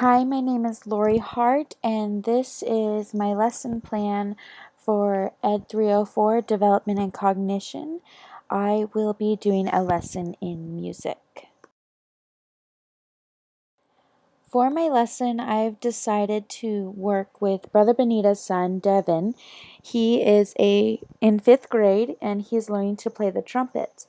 Hi, my name is Lori Hart, and this is my lesson plan for ED304 Development and Cognition. I will be doing a lesson in music. For my lesson, I've decided to work with Brother Benita's son, Devin. He is in fifth grade, and he's learning to play the trumpet.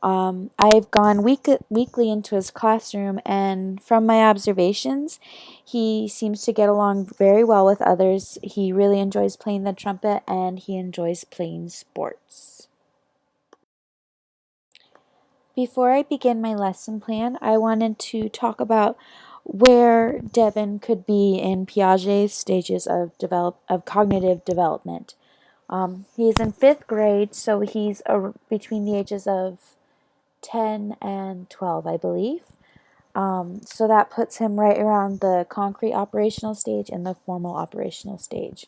I've gone weekly into his classroom, and from my observations, he seems to get along very well with others. He really enjoys playing the trumpet, and he enjoys playing sports. Before I begin my lesson plan, I wanted to talk about where Devin could be in Piaget's stages of cognitive development. He's in fifth grade, so he's between the ages of 10 and 12, I believe. So that puts him right around the concrete operational stage and the formal operational stage.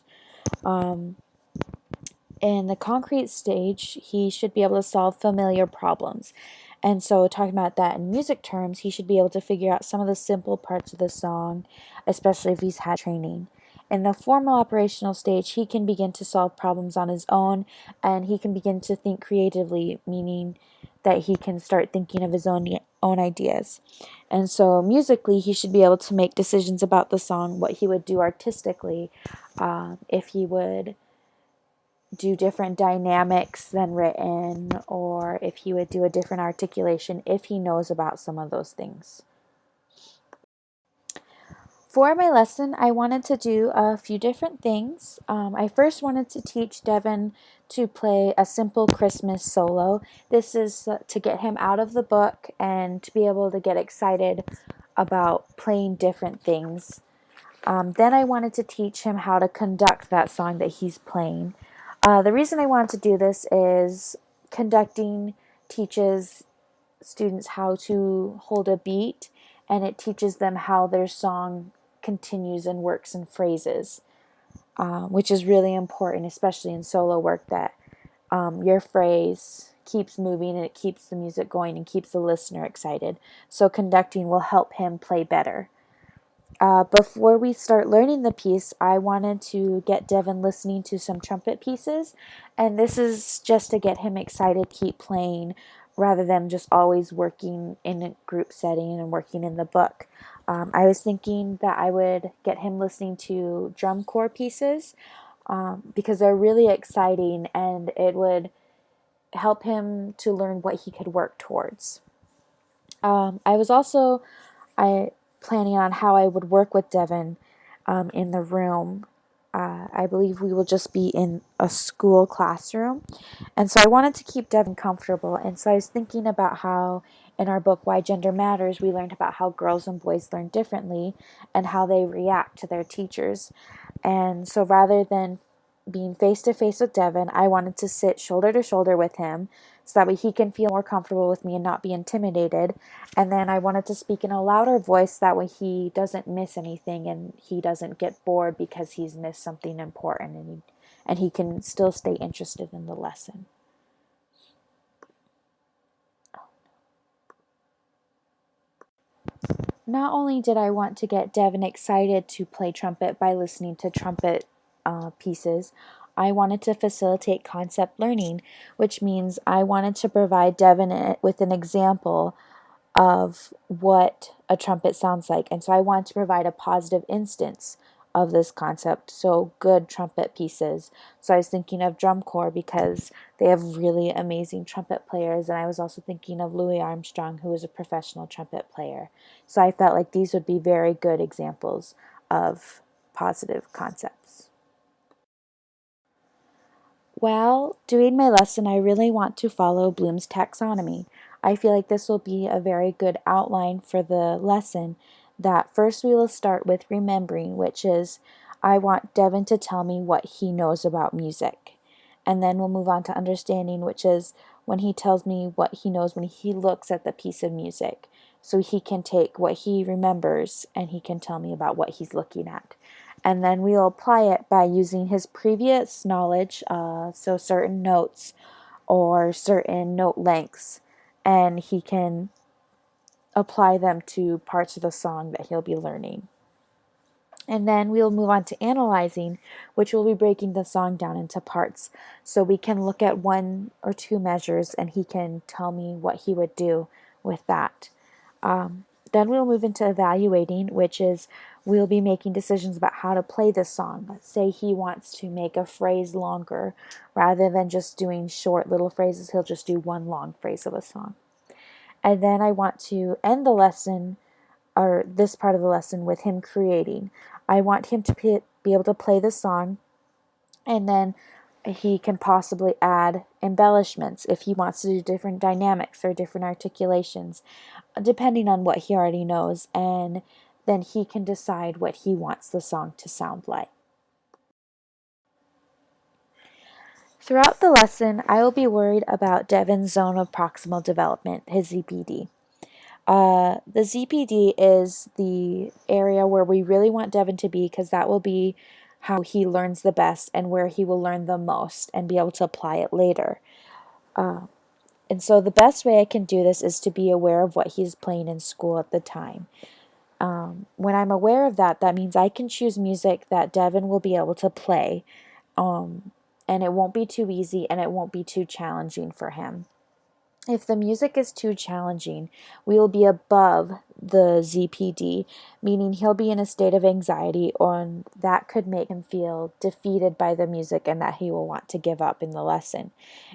Um, in the concrete stage, he should be able to solve familiar problems. And so, talking about that in music terms, he should be able to figure out some of the simple parts of the song, especially if he's had training. In the formal operational stage, he can begin to solve problems on his own, and he can begin to think creatively, meaning that he can start thinking of his own ideas. And so, musically, he should be able to make decisions about the song, what he would do artistically, if he would do different dynamics than written, or if he would do a different articulation if he knows about some of those things. For my lesson, I wanted to do a few different things. I first wanted to teach Devin to play a simple Christmas solo. This is to get him out of the book and to be able to get excited about playing different things. Then I wanted to teach him how to conduct that song that he's playing. The reason I wanted to do this is conducting teaches students how to hold a beat, and it teaches them how their song continues and works in phrases, which is really important, especially in solo work, that your phrase keeps moving and it keeps the music going and keeps the listener excited. So conducting will help him play better. Before we start learning the piece, I wanted to get Devin listening to some trumpet pieces, and this is just to get him excited, keep playing, rather than just always working in a group setting and working in the book. I was thinking that I would get him listening to drum corps pieces because they're really exciting, and it would help him to learn what he could work towards. I was also I planning on how I would work with Devin in the room. I believe we will just be in a school classroom. And so I wanted to keep Devin comfortable. And so I was thinking about how in our book, Why Gender Matters, we learned about how girls and boys learn differently and how they react to their teachers. And so rather than being face to face with Devin, I wanted to sit shoulder to shoulder with him so that way he can feel more comfortable with me and not be intimidated. And then I wanted to speak in a louder voice, that way he doesn't miss anything and he doesn't get bored because he's missed something important, and he can still stay interested in the lesson. Not only did I want to get Devin excited to play trumpet by listening to trumpet pieces, I wanted to facilitate concept learning, which means I wanted to provide Devin with an example of what a trumpet sounds like. And so I want to provide a positive instance of this concept. So good trumpet pieces. So I was thinking of drum corps because they have really amazing trumpet players. And I was also thinking of Louis Armstrong, who was a professional trumpet player. So I felt like these would be very good examples of positive concepts. While doing my lesson, I really want to follow Bloom's taxonomy. I feel like this will be a very good outline for the lesson. That first we will start with remembering, which is I want Devin to tell me what he knows about music. And then we'll move on to understanding, which is when he tells me what he knows when he looks at the piece of music. So he can take what he remembers and he can tell me about what he's looking at. And then we'll apply it by using his previous knowledge, so certain notes or certain note lengths, and he can apply them to parts of the song that he'll be learning. And then we'll move on to analyzing, which will be breaking the song down into parts. So we can look at one or two measures and he can tell me what he would do with that. Then we'll move into evaluating, which is we'll be making decisions about how to play this song. Let's say he wants to make a phrase longer rather than just doing short little phrases, he'll just do one long phrase of a song. And then I want to end the lesson, or this part of the lesson, with him creating. I want him to be able to play the song, and then he can possibly add embellishments if he wants to do different dynamics or different articulations, depending on what he already knows, and then he can decide what he wants the song to sound like. Throughout the lesson, I will be worried about Devin's zone of proximal development, his ZPD. The ZPD is the area where we really want Devin to be, because that will be how he learns the best and where he will learn the most and be able to apply it later. And so the best way I can do this is to be aware of what he's playing in school at the time. When I'm aware of that, that means I can choose music that Devin will be able to play, and it won't be too easy and it won't be too challenging for him. If the music is too challenging, we will be above the ZPD, meaning he'll be in a state of anxiety, and that could make him feel defeated by the music and that he will want to give up in the lesson.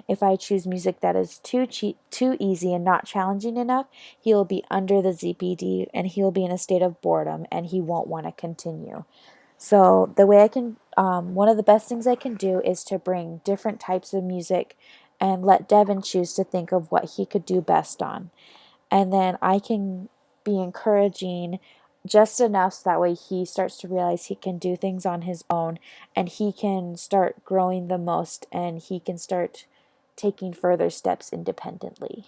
If I choose music that is too easy and not challenging enough, he will be under the ZPD and he will be in a state of boredom and he won't want to continue. So the way I can, one of the best things I can do is to bring different types of music and let Devin choose to think of what he could do best on. And then I can be encouraging just enough so that way he starts to realize he can do things on his own and he can start growing the most and he can start taking further steps independently.